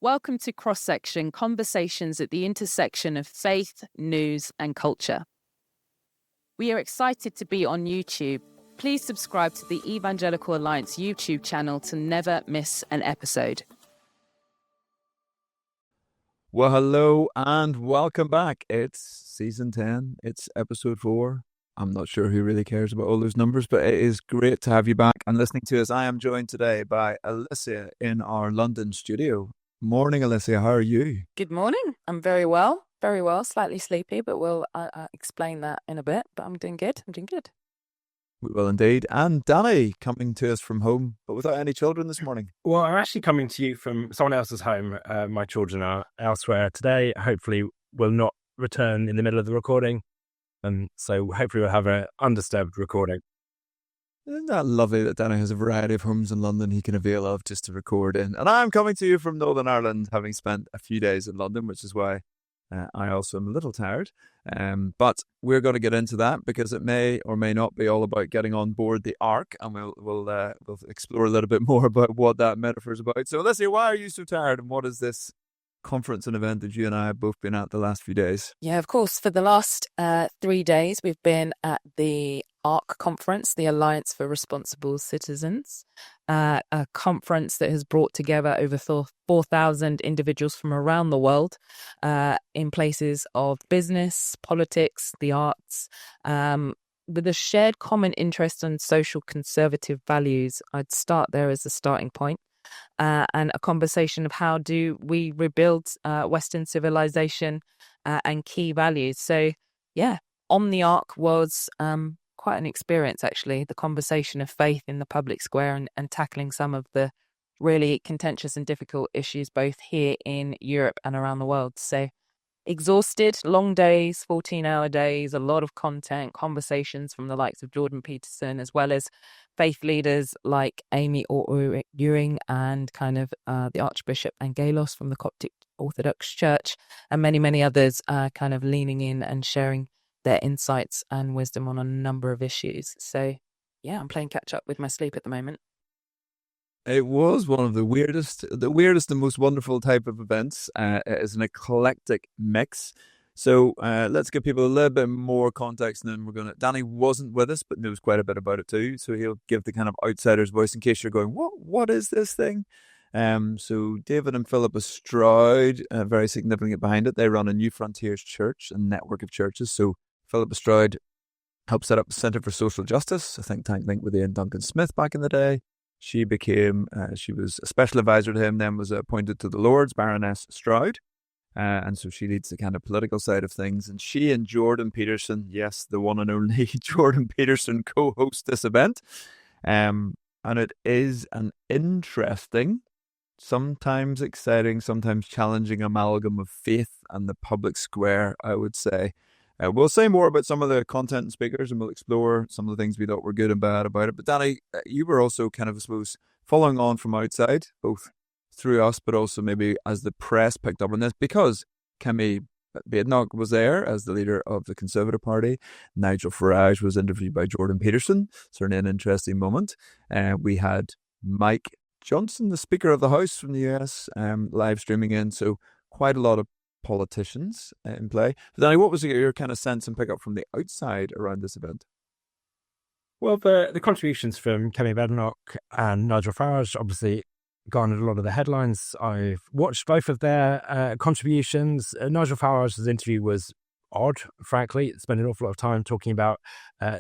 Welcome to Cross Section, conversations at the intersection of faith, news, and culture. We are excited to be on YouTube. Please subscribe to the Evangelical Alliance YouTube channel to never miss an episode. Well, hello and welcome back. It's season 10. It's episode 4. I'm not sure who really cares about all those numbers, but it is great to have you back and listening to us. I am joined today by Alicia in our London studio. Morning, Alicia. How are you? Good morning. I'm very well, slightly sleepy, but we'll explain that in a bit. But I'm doing good. We will indeed. And Danny coming to us from home, but without any children this morning. Well, I'm actually coming to you from someone else's home. My children are elsewhere today. Hopefully will not return in the middle of the recording. So hopefully we'll have an undisturbed recording. Isn't that lovely that Danny has a variety of homes in London he can avail of just to record in? And I'm coming to you from Northern Ireland, having spent a few days in London, which is why I also am a little tired. But we're going to get into that because it may or may not be all about getting on board the Ark, and we'll explore a little bit more about what that metaphor is about. So, Alicia, why are you so tired, and what is this conference and event that you and I have both been at the last few days? Yeah, of course. For the last 3 days, we've been at the ARC conference, the Alliance for Responsible Citizens, a conference that has brought together over 4,000 individuals from around the world in places of business, politics, the arts, with a shared common interest in social conservative values. I'd start there as a starting point. And a conversation of how do we rebuild Western civilization and key values. So, yeah, on the Ark was quite an experience, actually, the conversation of faith in the public square and tackling some of the really contentious and difficult issues both here in Europe and around the world. So, exhausted, long days, 14-hour days, a lot of content, conversations from the likes of Jordan Peterson, as well as faith leaders like Amy Ewing and kind of the Archbishop Angelos from the Coptic Orthodox Church, and many, many others kind of leaning in and sharing their insights and wisdom on a number of issues. So, yeah, I'm playing catch up with my sleep at the moment. It was one of the weirdest and most wonderful type of events. It is an eclectic mix. So let's give people a little bit more context, and then Danny wasn't with us, but knows quite a bit about it too. So he'll give the kind of outsider's voice in case you're going, what is this thing? So David and Philippa Stroud, very significant behind it. They run a New Frontiers Church, a network of churches. So Philippa Stroud helped set up the Centre for Social Justice, a think tank linked with Ian Duncan Smith back in the day. She was a special advisor to him, then was appointed to the Lords, Baroness Stroud. And so she leads the kind of political side of things. And she and Jordan Peterson, yes, the one and only Jordan Peterson, co-host this event. And it is an interesting, sometimes exciting, sometimes challenging amalgam of faith and the public square, I would say. We'll say more about some of the content and speakers, and we'll explore some of the things we thought were good and bad about it. But Danny, you were also kind of, I suppose, following on from outside, both through us, but also maybe as the press picked up on this, because Kemi Badenoch was there as the leader of the Conservative Party. Nigel Farage was interviewed by Jordan Peterson. Certainly an interesting moment. We had Mike Johnson, the Speaker of the House from the US, live streaming in. So quite a lot of politicians in play. But Danny, what was your kind of sense and pick up from the outside around this event? Well, the contributions from Kemi Badenoch and Nigel Farage obviously garnered a lot of the headlines. I've watched both of their contributions. Nigel Farage's interview was odd, frankly. It spent an awful lot of time talking about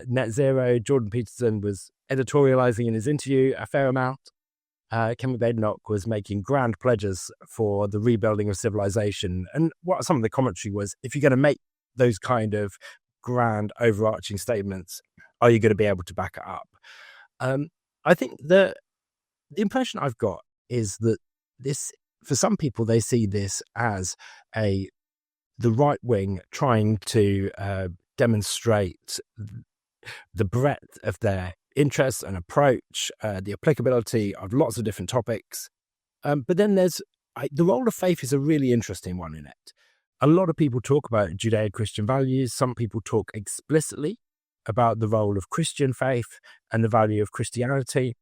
net zero. Jordan Peterson was editorializing in his interview a fair amount. Kemi Badenoch was making grand pledges for the rebuilding of civilization. And what some of the commentary was, if you're going to make those kind of grand overarching statements, are you going to be able to back it up? I think the impression I've got is that this, for some people, they see this as the right wing trying to demonstrate the breadth of their interests and approach, the applicability of lots of different topics. But then there's the role of faith is a really interesting one in it. A lot of people talk about Judeo-Christian values. Some people talk explicitly about the role of Christian faith and the value of Christianity.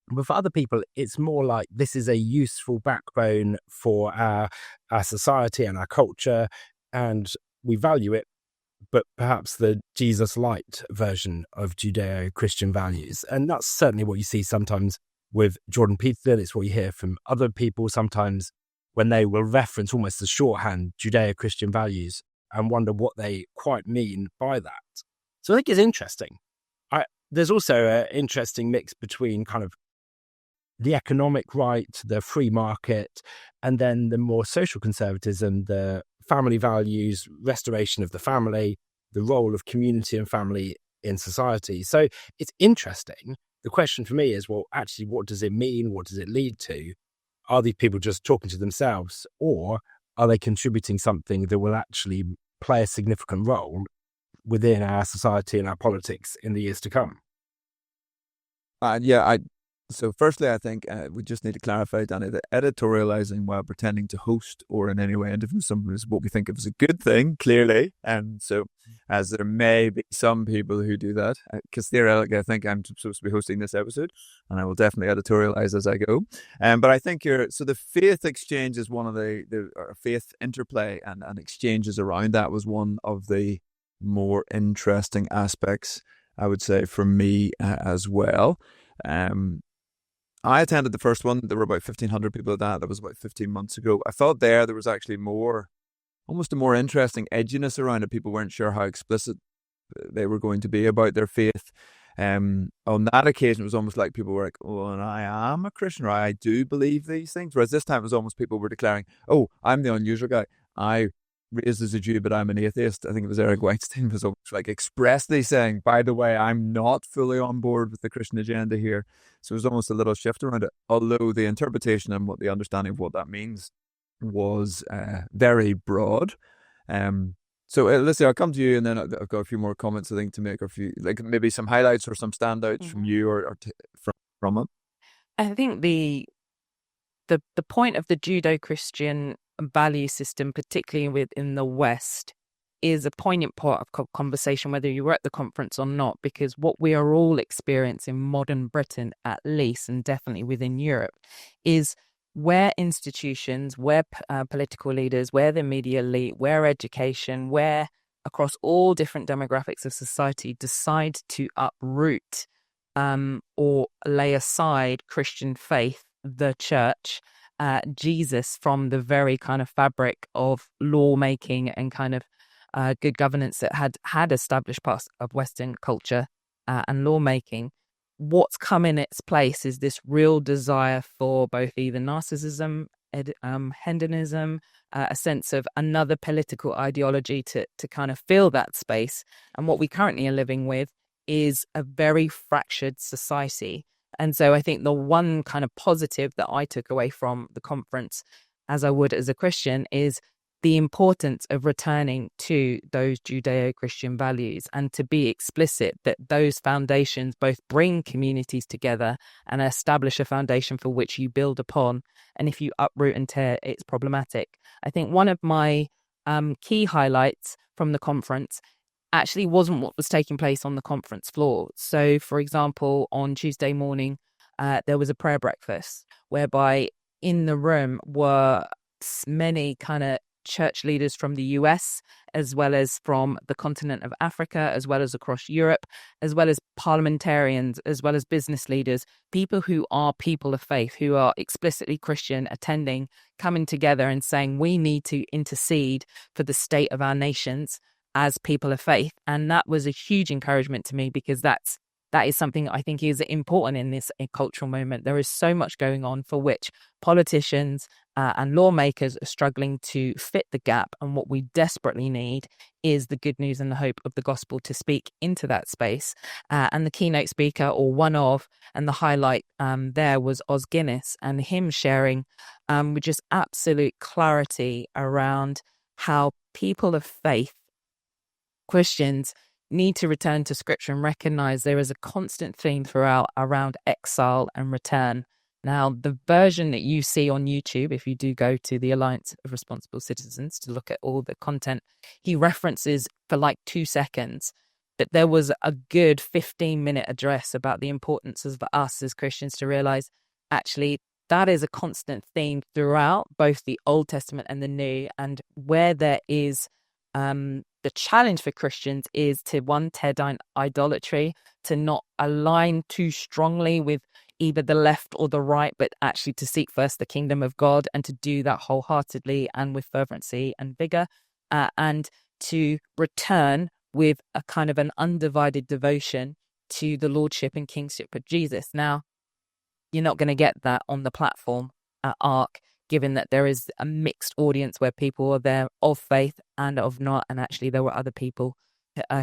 But for other people, it's more like this is a useful backbone for our society and our culture, and we value it, but perhaps the Jesus light version of Judeo-Christian values. And that's certainly what you see sometimes with Jordan Peterson. It's what you hear from other people sometimes when they will reference almost as shorthand Judeo-Christian values and wonder what they quite mean by that. So I think it's interesting. There's also an interesting mix between kind of the economic right, the free market, and then the more social conservatism, the family values, restoration of the family, the role of community and family in society. So it's interesting. The question for me is, well, actually, what does it mean? What does it lead to? Are these people just talking to themselves, or are they contributing something that will actually play a significant role within our society and our politics in the years to come? So firstly, I think we just need to clarify, Danny, that editorializing while pretending to host or in any way interview someone is what we think of as a good thing, clearly. And so as there may be some people who do that, because theoretically I think I'm supposed to be hosting this episode, and I will definitely editorialize as I go. But I think so the faith exchange is one of the faith interplay and exchanges around that was one of the more interesting aspects, I would say, for me as well. I attended the first one. There were about 1,500 people at that. That was about 15 months ago. I thought there was actually almost a more interesting edginess around it. People weren't sure how explicit they were going to be about their faith. On that occasion, it was almost like people were like, oh, and I am a Christian, or I do believe these things. Whereas this time, it was almost people were declaring, oh, I'm the unusual guy. I raised as a Jew, but I'm an atheist. I think it was Eric Weinstein was almost like expressly saying, by the way, I'm not fully on board with the Christian agenda here. So it was almost a little shift around it, although the interpretation and what the understanding of what that means was very broad. So Alicia, I'll come to you, and then I've got a few more comments I think to make, or a few, like maybe some highlights or some standouts from you or from it. I think the point of the Judeo-Christian value system, particularly within the West, is a poignant part of conversation, whether you were at the conference or not, because what we are all experiencing in modern Britain, at least, and definitely within Europe, is where institutions, where political leaders, where the media elite, where education, where across all different demographics of society decide to uproot or lay aside Christian faith, the church, Jesus, from the very kind of fabric of lawmaking and kind of good governance that had established parts of Western culture and lawmaking. What's come in its place is this real desire for both either narcissism, hedonism, a sense of another political ideology to kind of fill that space. And what we currently are living with is a very fractured society. And so I think the one kind of positive that I took away from the conference, as I would as a Christian, is the importance of returning to those Judeo-Christian values and to be explicit that those foundations both bring communities together and establish a foundation for which you build upon. And if you uproot and tear, it's problematic. I think one of my key highlights from the conference actually wasn't what was taking place on the conference floor. So, for example, on Tuesday morning, there was a prayer breakfast whereby in the room were many kind of church leaders from the US, as well as from the continent of Africa, as well as across Europe, as well as parliamentarians, as well as business leaders, people who are people of faith, who are explicitly Christian, attending, coming together and saying, we need to intercede for the state of our nations as people of faith. And that was a huge encouragement to me, because that is something I think is important in this cultural moment. There is so much going on for which politicians and lawmakers are struggling to fit the gap. And what we desperately need is the good news and the hope of the gospel to speak into that space. And the keynote speaker, or one of, and the highlight there was Os Guinness, and him sharing with just absolute clarity around how people of faith, Christians, need to return to scripture and recognize there is a constant theme throughout around exile and return. Now, the version that you see on YouTube, if you do go to the Alliance of Responsible Citizens to look at all the content, he references for like 2 seconds that there was a good 15-minute address about the importance of us as Christians to realize actually that is a constant theme throughout both the Old Testament and the New, and where there is the challenge for Christians is to tear down idolatry, to not align too strongly with either the left or the right, but actually to seek first the kingdom of God and to do that wholeheartedly and with fervency and vigor, and to return with a kind of an undivided devotion to the lordship and kingship of Jesus. Now, you're not going to get that on the platform at ARC, given that there is a mixed audience where people are there of faith and of not, and actually there were other people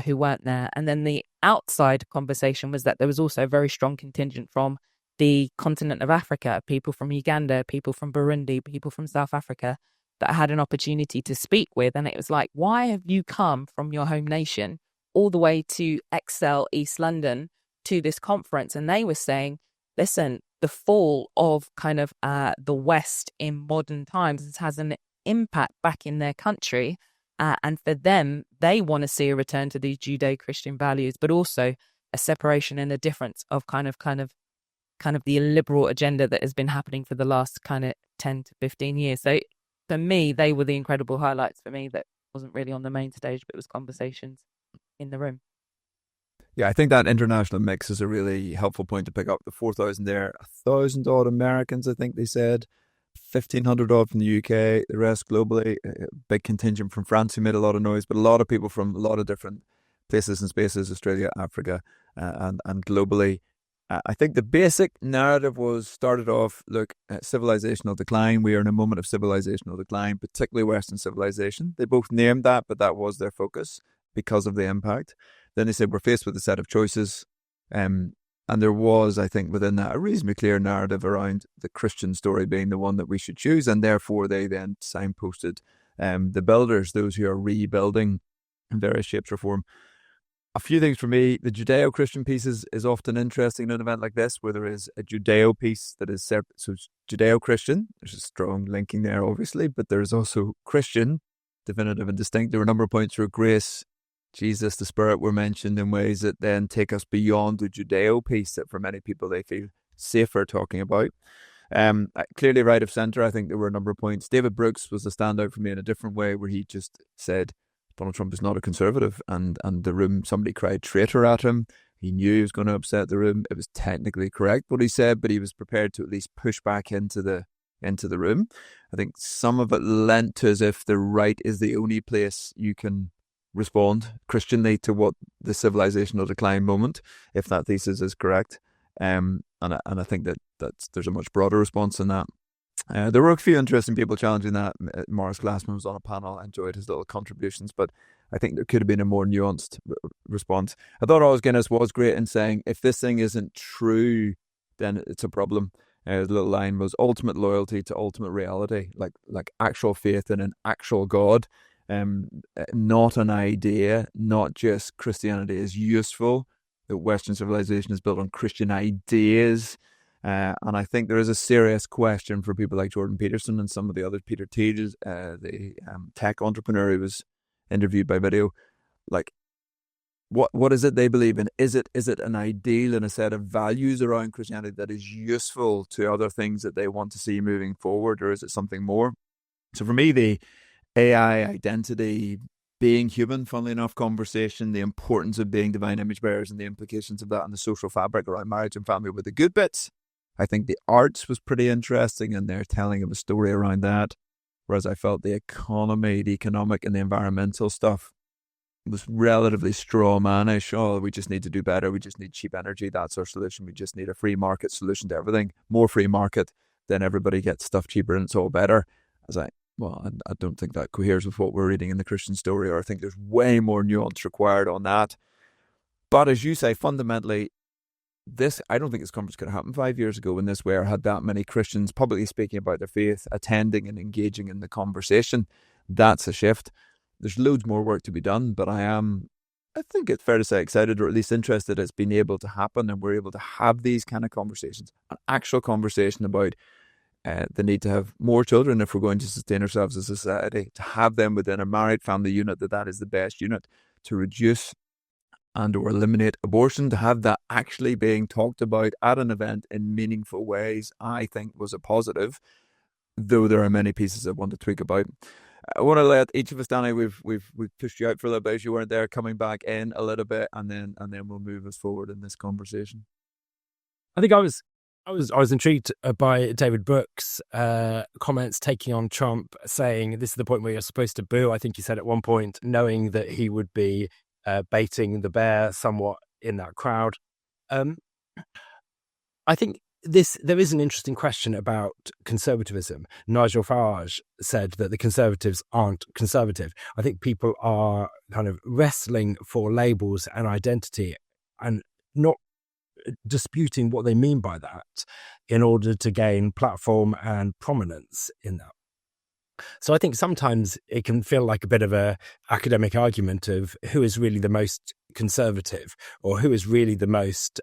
who weren't there. And then the outside conversation was that there was also a very strong contingent from the continent of Africa, people from Uganda, people from Burundi, people from South Africa, that I had an opportunity to speak with. And it was like, why have you come from your home nation all the way to Excel East London to this conference? And they were saying, listen, the fall of kind of the West in modern times has an impact back in their country. And for them, they want to see a return to these Judeo-Christian values, but also a separation and a difference of kind of the liberal agenda that has been happening for the last kind of 10 to 15 years. So for me, they were the incredible highlights for me that wasn't really on the main stage, but it was conversations in the room. Yeah, I think that international mix is a really helpful point to pick up. The 4,000 there, 1,000 odd Americans, I think they said, 1,500 odd from the UK, the rest globally, a big contingent from France who made a lot of noise, but a lot of people from a lot of different places and spaces, Australia, Africa, and globally. I think the basic narrative started off, look, civilizational decline. We are in a moment of civilizational decline, particularly Western civilization. They both named that, but that was their focus because of the impact. Then they said, we're faced with a set of choices. And there was, I think, within that, a reasonably clear narrative around the Christian story being the one that we should choose. And therefore, they then signposted the builders, those who are rebuilding in various shapes or form. A few things for me. The Judeo-Christian piece is often interesting in an event like this, where there is a Judeo piece that is separate. So it's Judeo-Christian. There's a strong linking there, obviously, but there's also Christian, definitive and distinct. There were a number of points where grace, Jesus, the Spirit were mentioned in ways that then take us beyond the Judeo piece that for many people they feel safer talking about. Clearly right of centre, I think there were a number of points. David Brooks was a standout for me in a different way, where he just said, Donald Trump is not a conservative, and the room, somebody cried traitor at him. He knew he was going to upset the room. It was technically correct what he said, but he was prepared to at least push back into the room. I think some of it lent to as if the right is the only place you can respond Christianly to what the civilizational decline moment, if that thesis is correct. And I think that there's a much broader response than that. There were a few interesting people challenging that. Morris Glassman was on a panel. I enjoyed his little contributions, but I think there could have been a more nuanced response. I thought Os Guinness was great in saying, if this thing isn't true, then it's a problem. The little line was ultimate loyalty to ultimate reality, like actual faith in an actual God, not an idea, not just Christianity is useful. The Western civilization is built on Christian ideas. And I think there is a serious question for people like Jordan Peterson and some of the others. Peter Thiel, the tech entrepreneur who was interviewed by video, like, what is it they believe in? Is it an ideal and a set of values around Christianity that is useful to other things that they want to see moving forward, or is it something more? So for me, the AI identity, being human, funnily enough, conversation, the importance of being divine image bearers and the implications of that and the social fabric around marriage and family were the good bits. I think the arts was pretty interesting and their telling of a story around that. Whereas I felt the economy, the economic and the environmental stuff was relatively straw-manish. Oh, we just need to do better. We just need cheap energy. That's our solution. We just need a free market solution to everything. More free market, then everybody gets stuff cheaper and it's all better. I don't think that coheres with what we're reading in the Christian story, or I think there's way more nuance required on that. But as you say, fundamentally, I don't think this conference could have happened 5 years ago in this way, or had that many Christians publicly speaking about their faith, attending and engaging in the conversation. That's a shift. There's loads more work to be done, but I think it's fair to say excited, or at least interested it's been able to happen, and we're able to have these kind of conversations, an actual conversation about the need to have more children if we're going to sustain ourselves as a society, to have them within a married family unit, that is the best unit, to reduce and or eliminate abortion, to have that actually being talked about at an event in meaningful ways, I think was a positive, though there are many pieces I want to tweak about. I want to let each of us, Danny, we've pushed you out for a little bit as you weren't there, coming back in a little bit, and then we'll move us forward in this conversation. I think I was intrigued by David Brooks' comments taking on Trump, saying this is the point where you're supposed to boo. I think he said at one point, knowing that he would be baiting the bear somewhat in that crowd. I think there is an interesting question about conservatism. Nigel Farage said that the Conservatives aren't conservative. I think people are kind of wrestling for labels and identity and not disputing what they mean by that in order to gain platform and prominence in that. So I think sometimes it can feel like a bit of a academic argument of who is really the most conservative or who is really the most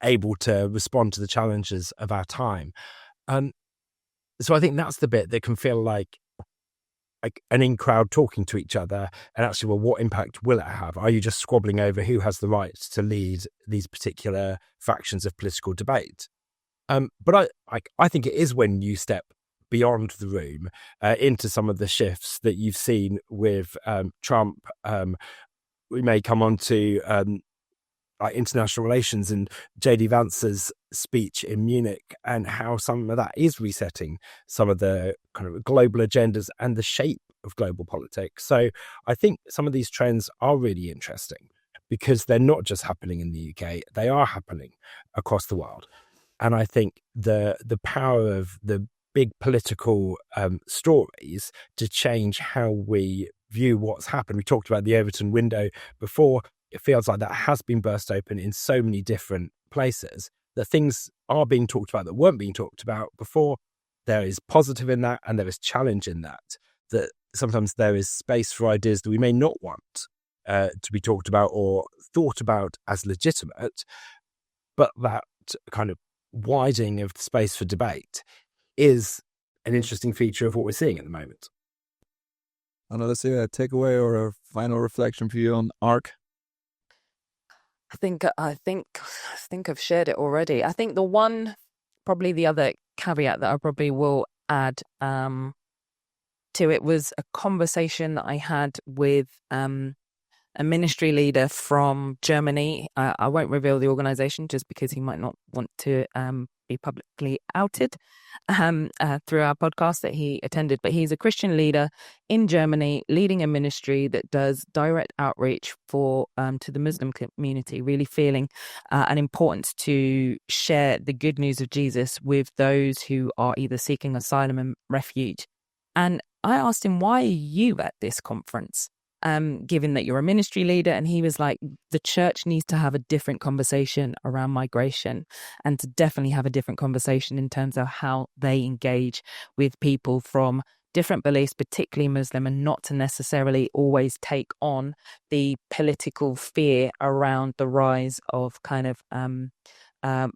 able to respond to the challenges of our time. So I think that's the bit that can feel like an in-crowd talking to each other and actually, well, what impact will it have? Are you just squabbling over who has the right to lead these particular factions of political debate? But I think it is when you step beyond the room into some of the shifts that you've seen with Trump. We may come on to international relations and J.D. Vance's speech in Munich and how some of that is resetting some of the kind of global agendas and the shape of global politics. So I think some of these trends are really interesting because they're not just happening in the UK, they are happening across the world. And I think the power of the big political stories to change how we view what's happened. We talked about the Overton window before. It feels like that has been burst open in so many different places that things are being talked about that weren't being talked about before. There is positive in that and there is challenge in that sometimes there is space for ideas that we may not want to be talked about or thought about as legitimate, but that kind of widening of the space for debate is an interesting feature of what we're seeing at the moment. And let's see a takeaway or a final reflection for you on ARC. I think I've shared it already. I think probably the other caveat that I probably will add to it was a conversation that I had with a ministry leader from Germany. I won't reveal the organization just because he might not want to be publicly outed through our podcast that he attended. But he's a Christian leader in Germany, leading a ministry that does direct outreach to the Muslim community, really feeling an importance to share the good news of Jesus with those who are either seeking asylum and refuge. And I asked him, why are you at this conference? Given that you're a ministry leader, and he was like, the church needs to have a different conversation around migration and to definitely have a different conversation in terms of how they engage with people from different beliefs, particularly Muslim, and not to necessarily always take on the political fear around the rise of kind of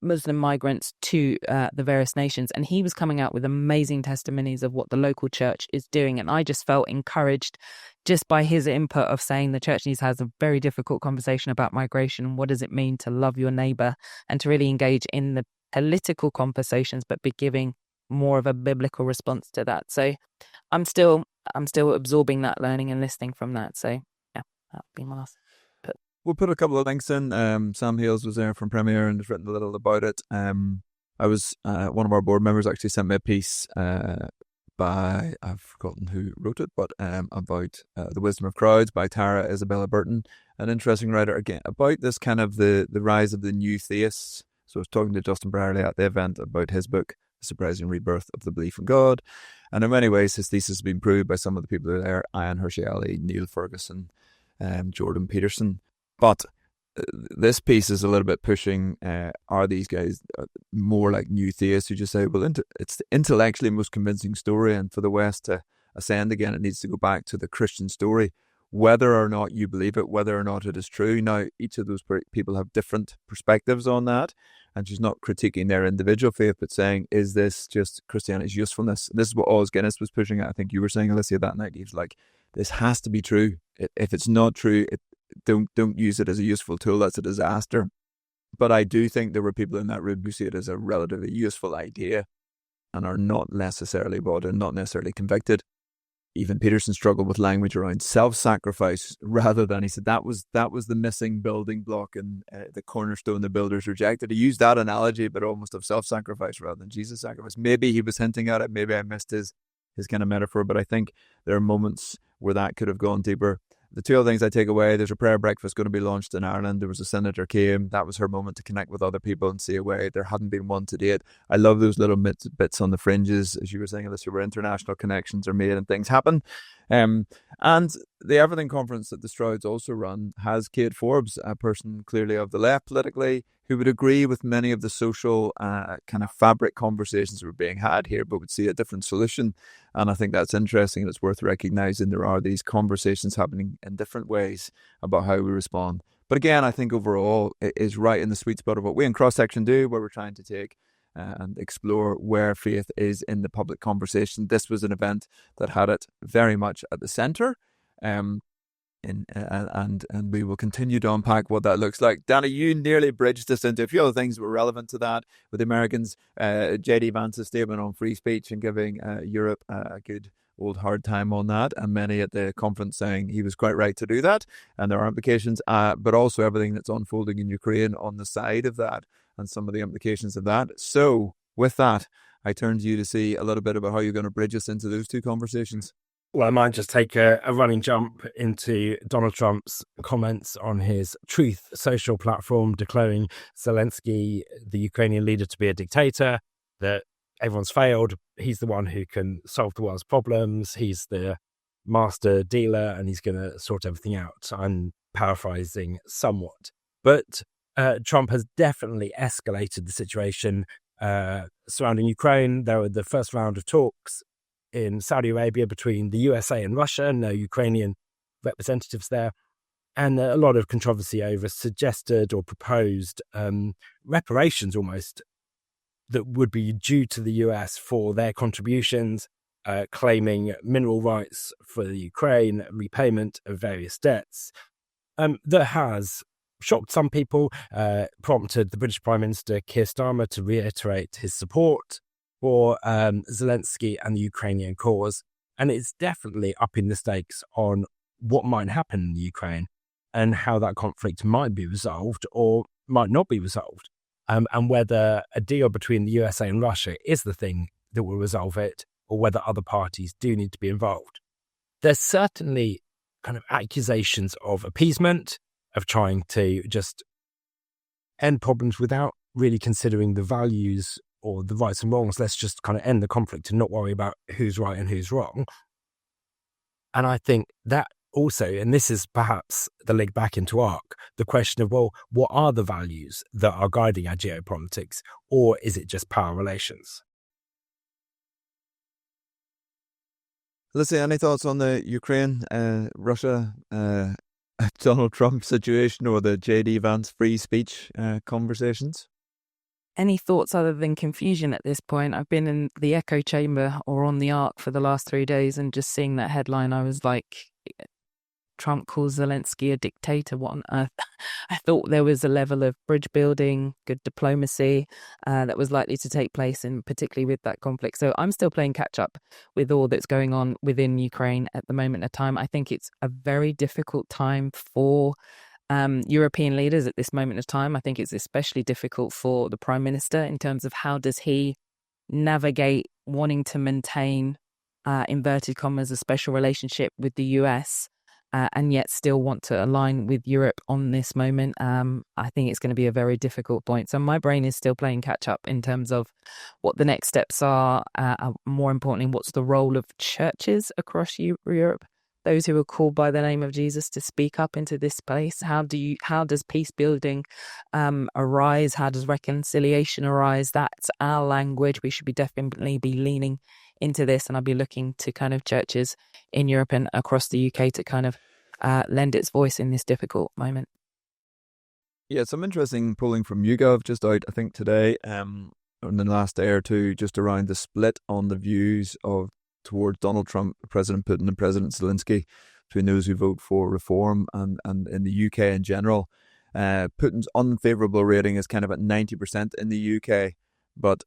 Muslim migrants to the various nations. And he was coming out with amazing testimonies of what the local church is doing. And I just felt encouraged just by his input of saying the church needs to have a very difficult conversation about migration. What does it mean to love your neighbor and to really engage in the political conversations, but be giving more of a biblical response to that. So I'm still absorbing that learning and listening from that. So yeah, that would be my last. We'll put a couple of links in. Sam Hales was there from Premier and has written a little about it. I was one of our board members actually sent me a piece by, I've forgotten who wrote it, but about The Wisdom of Crowds by Tara Isabella Burton, an interesting writer again about this kind of the rise of the new theists. So I was talking to Justin Brierley at the event about his book, The Surprising Rebirth of the Belief in God. And in many ways, his thesis has been proved by some of the people who are there, Ian Hershey, Neil Ferguson, Jordan Peterson. But this piece is a little bit pushing, are these guys more like new theists who just say, well, it's the intellectually most convincing story, and for the West to ascend again, it needs to go back to the Christian story, whether or not you believe it, whether or not it is true. Now, each of those people have different perspectives on that, and she's not critiquing their individual faith, but saying, is this just Christianity's usefulness? This is what Os Guinness was pushing at. I think you were saying, Alicia, that night. He was like, this has to be true. If it's not true, don't use it as a useful tool. That's a disaster. But I do think there were people in that room who see it as a relatively useful idea and are not necessarily bought in, not necessarily convicted. Even Peterson struggled with language around self-sacrifice rather than, he said, that was the missing building block and the cornerstone the builders rejected. He used that analogy, but almost of self-sacrifice rather than Jesus' sacrifice. Maybe he was hinting at it. Maybe I missed his kind of metaphor, but I think there are moments where that could have gone deeper. The two other things I take away, there's a prayer breakfast going to be launched in Ireland. There was a senator came. That was her moment to connect with other people and see a way. There hadn't been one to date. I love those little bits on the fringes, as you were saying, Alicia, where international connections are made and things happen. And the Everything conference that the Strouds also run has Kate Forbes, a person clearly of the left politically, who would agree with many of the social kind of fabric conversations that were being had here, but would see a different solution. And I think that's interesting, and it's worth recognising there are these conversations happening in different ways about how we respond. But again, I think overall it is right in the sweet spot of what we in Cross Section do, where we're trying to take and explore where faith is in the public conversation. This was an event that had it very much at the centre. And we will continue to unpack what that looks like. Danny, you nearly bridged us into a few other things that were relevant to that with the Americans. J.D. Vance's statement on free speech and giving Europe a good old hard time on that, and many at the conference saying he was quite right to do that, and there are implications, but also everything that's unfolding in Ukraine on the side of that and some of the implications of that. So with that, I turn to you to see a little bit about how you're going to bridge us into those two conversations. Well, I might just take a running jump into Donald Trump's comments on his Truth social platform, declaring Zelensky, the Ukrainian leader, to be a dictator, that everyone's failed. He's the one who can solve the world's problems. He's the master dealer and he's going to sort everything out. I'm paraphrasing somewhat. But Trump has definitely escalated the situation surrounding Ukraine. There were the first round of talks in Saudi Arabia between the USA and Russia, no Ukrainian representatives there, and a lot of controversy over suggested or proposed reparations almost that would be due to the US for their contributions, claiming mineral rights for the Ukraine, repayment of various debts. That has shocked some people, prompted the British Prime Minister Keir Starmer to reiterate his support for Zelensky and the Ukrainian cause. And it's definitely upping the stakes on what might happen in the Ukraine and how that conflict might be resolved or might not be resolved, and whether a deal between the USA and Russia is the thing that will resolve it, or whether other parties do need to be involved. There's certainly kind of accusations of appeasement, of trying to just end problems without really considering the values or the rights and wrongs. Let's just kind of end the conflict and not worry about who's right and who's wrong. And I think that also, and this is perhaps the link back into ARC, the question of, well, what are the values that are guiding our geopolitics, or is it just power relations? Lucy, any thoughts on the Ukraine, Russia, Donald Trump situation, or the J.D. Vance free speech conversations? Any thoughts other than confusion at this point? I've been in the echo chamber or on the Ark for the last 3 days, and just seeing that headline, I was like, Trump calls Zelensky a dictator. What on earth? I thought there was a level of bridge building, good diplomacy that was likely to take place, and particularly with that conflict. So I'm still playing catch up with all that's going on within Ukraine at the moment in time. I think it's a very difficult time for European leaders at this moment of time. I think it's especially difficult for the Prime Minister in terms of how does he navigate wanting to maintain, inverted commas, a special relationship with the US, and yet still want to align with Europe on this moment. I think it's going to be a very difficult point. So my brain is still playing catch up in terms of what the next steps are. More importantly, what's the role of churches across Europe? Those who are called by the name of Jesus to speak up into this place. How does peace building arise? How does reconciliation arise? That's our language. We should definitely be leaning into this, and I'll be looking to kind of churches in Europe and across the UK to kind of lend its voice in this difficult moment. Yeah, some interesting polling from YouGov just out, I think today, in the last day or two, just around the split on the views of towards Donald Trump, President Putin and President Zelensky. between those who vote for reform and in the UK in general. Putin's unfavourable rating is kind of at 90% in the UK, but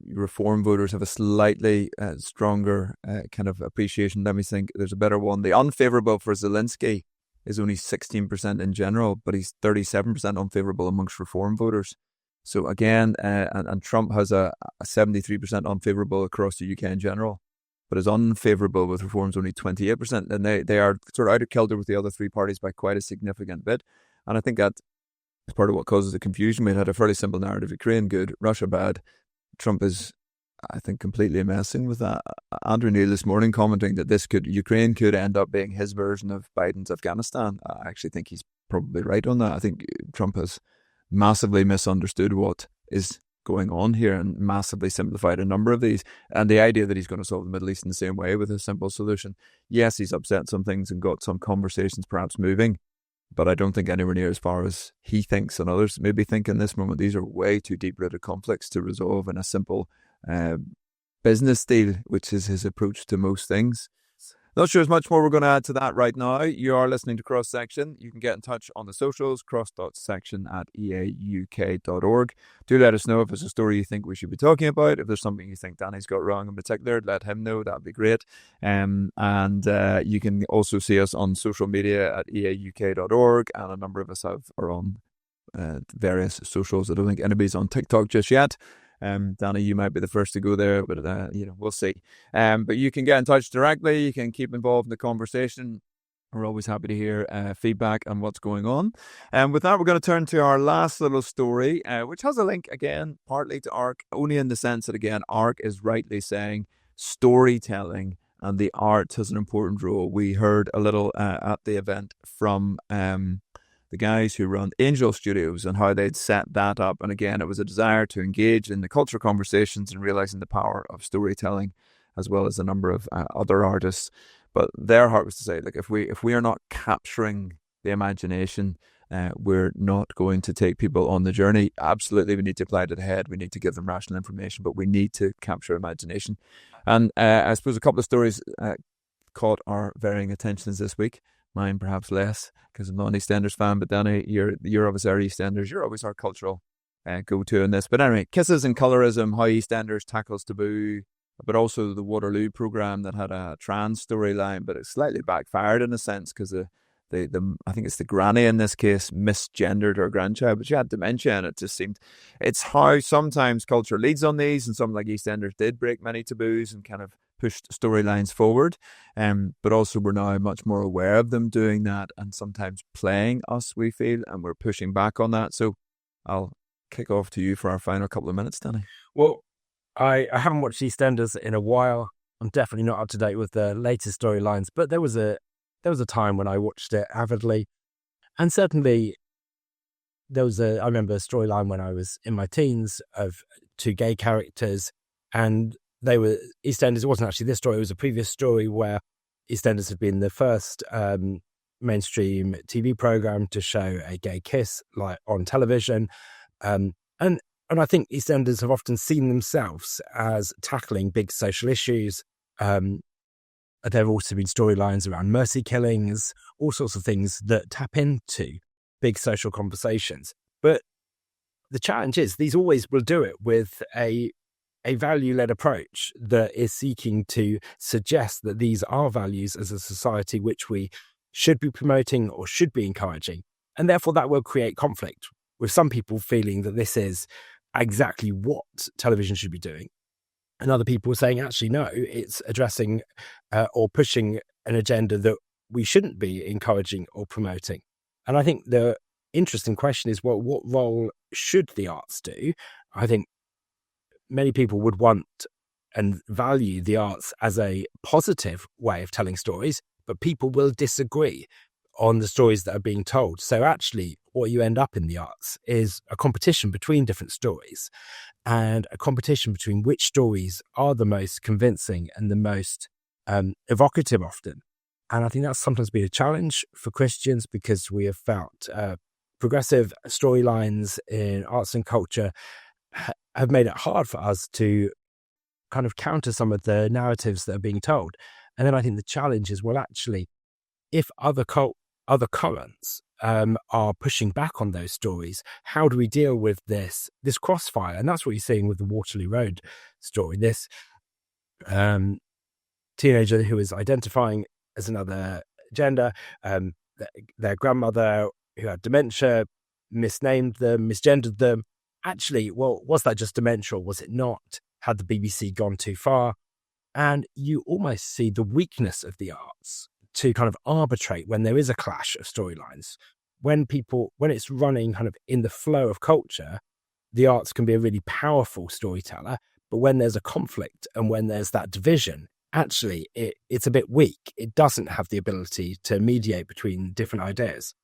reform voters have a slightly stronger kind of appreciation. Let me think. There's a better one. The unfavourable for Zelensky is only 16% in general, but he's 37% unfavourable amongst reform voters. So again, and Trump has a 73% unfavourable across the UK in general, but is unfavourable with reforms only 28%. And they are sort of out of kilter with the other three parties by quite a significant bit. And I think that is part of what causes the confusion. We had a fairly simple narrative: Ukraine good, Russia bad. Trump is, I think, completely messing with that. Andrew Neil this morning commenting that Ukraine could end up being his version of Biden's Afghanistan. I actually think he's probably right on that. I think Trump has massively misunderstood what is going on here and massively simplified a number of these. And the idea that he's going to solve the Middle East in the same way with a simple solution. Yes, he's upset some things and got some conversations perhaps moving, but I don't think anywhere near as far as he thinks and others maybe think in this moment. These are way too deep-rooted conflicts to resolve in a simple business deal, which is his approach to most things. Not sure as much more we're going to add to that right now. You are listening to Cross Section. You can get in touch on the socials, cross.section@eauk.org. Do let us know if there's a story you think we should be talking about. If there's something you think Danny's got wrong in particular, let him know. That'd be great. And you can also see us on social media at eauk.org, and a number of us are on various socials. I don't think anybody's on TikTok just yet. Danny, you might be the first to go there, but we'll see. But you can get in touch directly. You can keep involved in the conversation. We're always happy to hear feedback on what's going on. And with that, we're going to turn to our last little story, which has a link again, partly to ARC, only in the sense that again, ARC is rightly saying storytelling and the arts has an important role. We heard a little at the event from the guys who run Angel Studios and how they'd set that up. And again, it was a desire to engage in the cultural conversations and realizing the power of storytelling, as well as a number of other artists. But their heart was to say, like, if we are not capturing the imagination, we're not going to take people on the journey. Absolutely, we need to apply to the head. We need to give them rational information, but we need to capture imagination. And I suppose a couple of stories caught our varying attentions this week. Mine perhaps less, because I'm not an EastEnders fan, but Danny, you're obviously our EastEnders. You're always our cultural go-to in this. But anyway, Kisses and Colorism, how EastEnders tackles taboo, but also the Waterloo programme that had a trans storyline, but it slightly backfired in a sense, because I think it's the granny in this case misgendered her grandchild, but she had dementia, and it just seemed, it's how sometimes culture leads on these, and something like EastEnders did break many taboos and kind of pushed storylines forward, but also we're now much more aware of them doing that and sometimes playing us, we feel, and we're pushing back on that. So I'll kick off to you for our final couple of minutes, Danny. Well, I haven't watched EastEnders in a while. I'm definitely not up to date with the latest storylines, but there was a time when I watched it avidly, and certainly I remember a storyline when I was in my teens of two gay characters, and they were EastEnders. It wasn't actually this story; it was a previous story where EastEnders had been the first mainstream TV program to show a gay kiss like on television, and I think EastEnders have often seen themselves as tackling big social issues. There have also been storylines around mercy killings, all sorts of things that tap into big social conversations. But the challenge is these always will do it with a value-led approach that is seeking to suggest that these are values as a society which we should be promoting or should be encouraging. And therefore that will create conflict, with some people feeling that this is exactly what television should be doing, and other people saying, actually, no, it's addressing or pushing an agenda that we shouldn't be encouraging or promoting. And I think the interesting question is, well, what role should the arts do? I think many people would want and value the arts as a positive way of telling stories, but people will disagree on the stories that are being told. So actually, what you end up in the arts is a competition between different stories, and a competition between which stories are the most convincing and the most evocative often. And I think that's sometimes been a challenge for Christians, because we have felt progressive storylines in arts and culture have made it hard for us to kind of counter some of the narratives that are being told. And then I think the challenge is, well, actually, if other currents are pushing back on those stories, how do we deal with this crossfire? And that's what you're seeing with the Waterloo Road story. This teenager who is identifying as another gender, their grandmother who had dementia misnamed them, misgendered them. Actually, well, was that just dementia or was it not? Had the BBC gone too far? And you almost see the weakness of the arts to kind of arbitrate when there is a clash of storylines. When it's running kind of in the flow of culture, the arts can be a really powerful storyteller. But when there's a conflict and when there's that division, actually it's a bit weak. It doesn't have the ability to mediate between different ideas.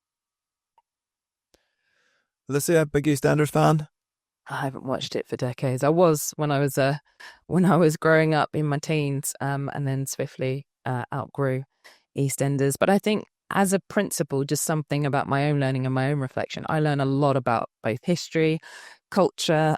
Alicia, big EastEnders fan? I haven't watched it for decades. I was when I was growing up in my teens, and then swiftly outgrew EastEnders. But I think as a principle, just something about my own learning and my own reflection, I learn a lot about both history, culture,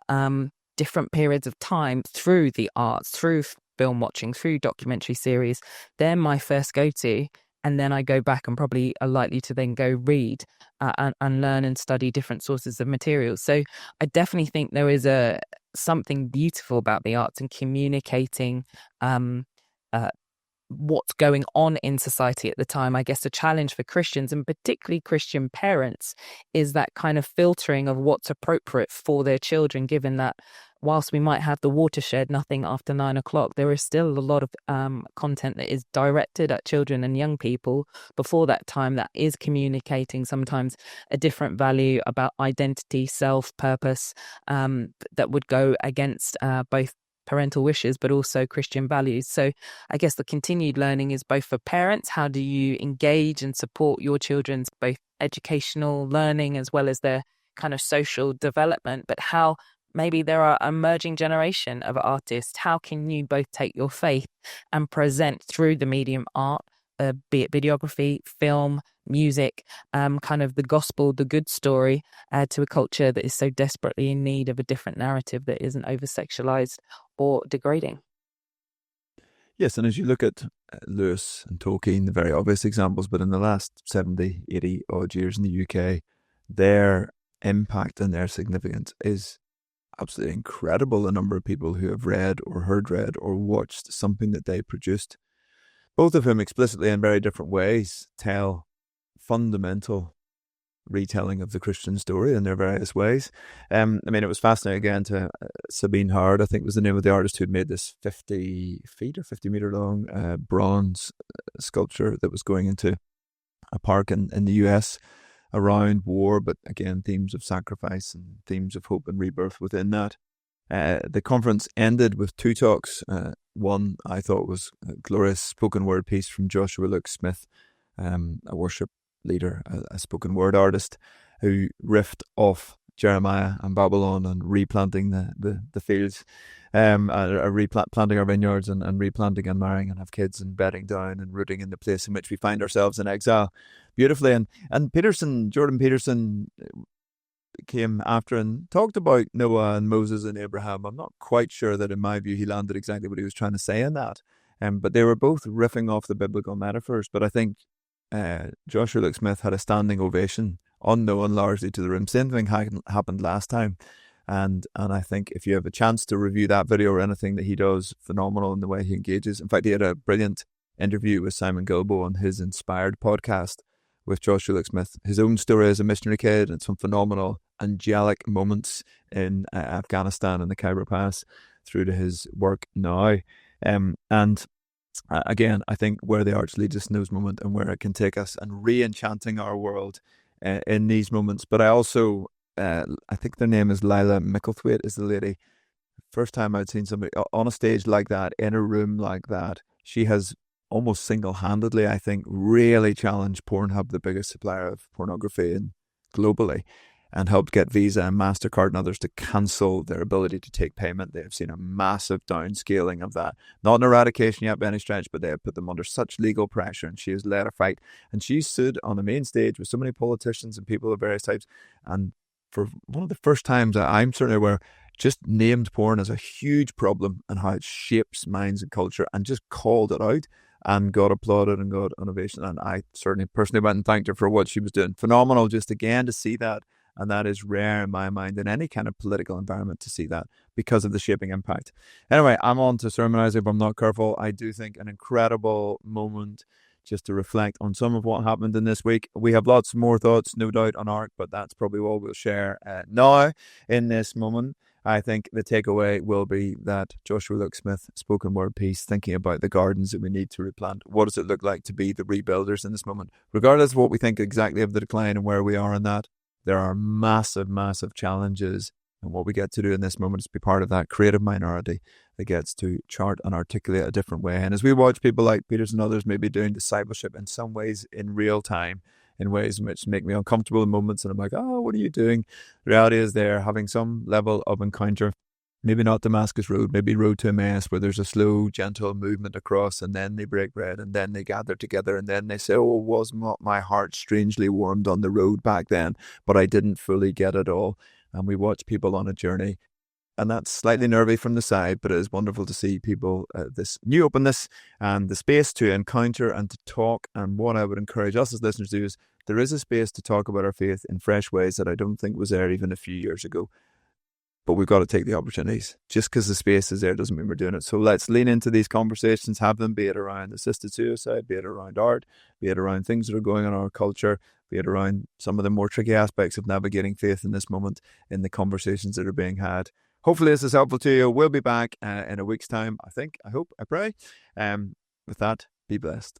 different periods of time through the arts, through film watching, through documentary series. They're my first go-to. And then I go back and probably are likely to then go read and learn and study different sources of materials. So I definitely think there is something beautiful about the arts and communicating what's going on in society at the time. I guess a challenge for Christians, and particularly Christian parents, is that kind of filtering of what's appropriate for their children, given that whilst we might have the watershed, nothing after 9 o'clock, there is still a lot of content that is directed at children and young people before that time that is communicating sometimes a different value about identity, self, purpose, that would go against both parental wishes, but also Christian values. So I guess the continued learning is both for parents. How do you engage and support your children's both educational learning as well as their kind of social development, but how maybe there are an emerging generation of artists. How can you both take your faith and present through the medium art, be it videography, film, music, kind of the gospel, the good story, to a culture that is so desperately in need of a different narrative that isn't over-sexualized or degrading? Yes, and as you look at Lewis and Tolkien, the very obvious examples, but in the last 70, 80 odd years in the UK, their impact and their significance is absolutely incredible. The number of people who have read or heard read or watched something that they produced, both of whom explicitly in very different ways tell fundamental retelling of the Christian story in their various ways. I mean, it was fascinating again to Sabine Howard, I think was the name of the artist who'd made this 50 feet or 50 meter long bronze sculpture that was going into a park in the US around war, but again, themes of sacrifice and themes of hope and rebirth within that. The conference ended with two talks. One I thought was a glorious spoken word piece from Joshua Luke Smith, a worship leader, a spoken word artist, who riffed off Jeremiah and Babylon and replanting the fields, replanting our vineyards and replanting and marrying and have kids and bedding down and rooting in the place in which we find ourselves in exile beautifully. And Jordan Peterson came after and talked about Noah and Moses and Abraham. I'm not quite sure that in my view he landed exactly what he was trying to say in that, but they were both riffing off the biblical metaphors. But I think Joshua Luke Smith had a standing ovation, unknown largely to the room. Same thing happened last time. And I think if you have a chance to review that video or anything that he does, phenomenal in the way he engages. In fact, he had a brilliant interview with Simon Gilbo on his Inspired podcast with Joshua Luke Smith. His own story as a missionary kid and some phenomenal angelic moments in Afghanistan and the Khyber Pass through to his work now. And again, I think where the arts leads us in those moments and where it can take us and re-enchanting our world in these moments. But I also, I think their name is Lila Micklethwaite is the lady. First time I'd seen somebody on a stage like that, in a room like that. She has almost single-handedly, I think, really challenged Pornhub, the biggest supplier of pornography globally, and helped get Visa and MasterCard and others to cancel their ability to take payment. They have seen a massive downscaling of that. Not an eradication yet by any stretch, but they have put them under such legal pressure, and she has led a fight. And she stood on the main stage with so many politicians and people of various types, and for one of the first times that I'm certainly aware, just named porn as a huge problem and how it shapes minds and culture and just called it out and got applauded and got innovation. And I certainly personally went and thanked her for what she was doing. Phenomenal just again to see that. And that is rare in my mind in any kind of political environment to see that because of the shaping impact. Anyway, I'm on to sermonizing if I'm not careful. I do think an incredible moment just to reflect on some of what happened in this week. We have lots more thoughts, no doubt, on ARC, but that's probably what we'll share now in this moment. I think the takeaway will be that Joshua Luke-Smith spoken word piece, thinking about the gardens that we need to replant. What does it look like to be the rebuilders in this moment? Regardless of what we think exactly of the decline and where we are in that, there are massive, massive challenges. And what we get to do in this moment is be part of that creative minority that gets to chart and articulate a different way. And as we watch people like Peterson and others maybe doing discipleship in some ways in real time, in ways which make me uncomfortable in moments, and I'm like, oh, what are you doing? The reality is they're having some level of encounter. Maybe not Damascus Road, maybe Road to Emmaus, where there's a slow, gentle movement across, and then they break bread, and then they gather together, and then they say, oh, was not my heart strangely warmed on the road back then, but I didn't fully get it all. And we watch people on a journey, and that's slightly nervy from the side, but it is wonderful to see people, this new openness and the space to encounter and to talk. And what I would encourage us as listeners to do is there is a space to talk about our faith in fresh ways that I don't think was there even a few years ago. But we've got to take the opportunities. Just because the space is there doesn't mean we're doing it. So let's lean into these conversations, have them, be it around assisted suicide, be it around art, be it around things that are going on in our culture, be it around some of the more tricky aspects of navigating faith in this moment in the conversations that are being had. Hopefully this is helpful to you. We'll be back in a week's time, I think, I hope, I pray. With that, be blessed.